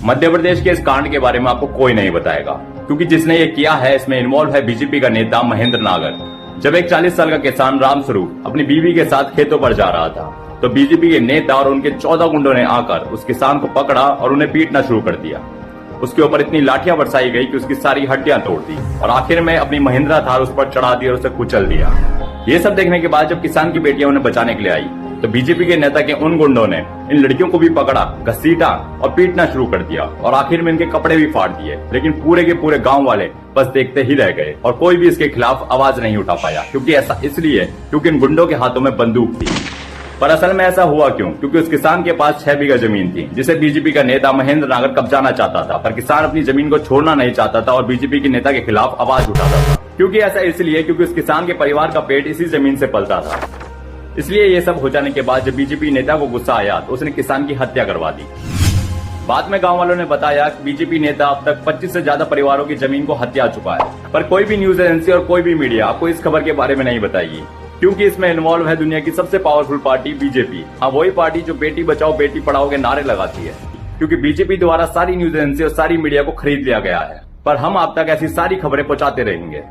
मध्य प्रदेश के इस कांड के बारे में आपको कोई नहीं बताएगा, क्योंकि जिसने ये किया है इसमें इन्वॉल्व है बीजेपी का नेता महेंद्र नागर। जब एक 40 साल का किसान राम स्वरूप अपनी बीवी के साथ खेतों पर जा रहा था, तो बीजेपी के नेता और उनके 14 गुंडों ने आकर उस किसान को पकड़ा और उन्हें पीटना शुरू कर दिया। उसके ऊपर इतनी लाठियां बरसाई गई कि उसकी सारी हड्डियां तोड़ दी और आखिर में अपनी महिंद्रा थार उस पर चढ़ा दी और उसे कुचल दिया। ये सब देखने के बाद जब किसान की बेटियां उन्हें बचाने के लिए आई, तो बीजेपी के नेता के उन गुंडों ने इन लड़कियों को भी पकड़ा, घसीटा और पीटना शुरू कर दिया और आखिर में इनके कपड़े भी फाड़ दिए। लेकिन पूरे के पूरे गांव वाले बस देखते ही रह गए और कोई भी इसके खिलाफ आवाज नहीं उठा पाया, क्योंकि ऐसा इसलिए क्योंकि इन गुंडों के हाथों में बंदूक थी। पर असल में ऐसा हुआ क्यों? क्योंकि उस किसान के पास 6 बीघा जमीन थी, जिसे बीजेपी का नेता महेंद्र नागर कब्जाना चाहता था, पर किसान अपनी जमीन को छोड़ना नहीं चाहता था और बीजेपी के नेता के खिलाफ आवाज उठाता था। क्योंकि ऐसा इसलिए क्योंकि उस किसान के परिवार का पेट इसी जमीन से पलता था। इसलिए ये सब हो जाने के बाद जब बीजेपी नेता को गुस्सा आया तो उसने किसान की हत्या करवा दी। बाद में गांव वालों ने बताया कि बीजेपी नेता अब तक 25 से ज्यादा परिवारों की जमीन को हत्या चुका है, पर कोई भी न्यूज एजेंसी और कोई भी मीडिया आपको इस खबर के बारे में नहीं बताएगी, क्योंकि इसमें इन्वॉल्व है दुनिया की सबसे पावरफुल पार्टी बीजेपी। हाँ, वही पार्टी जो बेटी बचाओ बेटी पढ़ाओ के नारे लगाती है, क्योंकि बीजेपी द्वारा सारी न्यूज एजेंसी और सारी मीडिया को खरीद लिया गया है। पर हम आप तक ऐसी सारी खबरें पहुंचाते रहेंगे।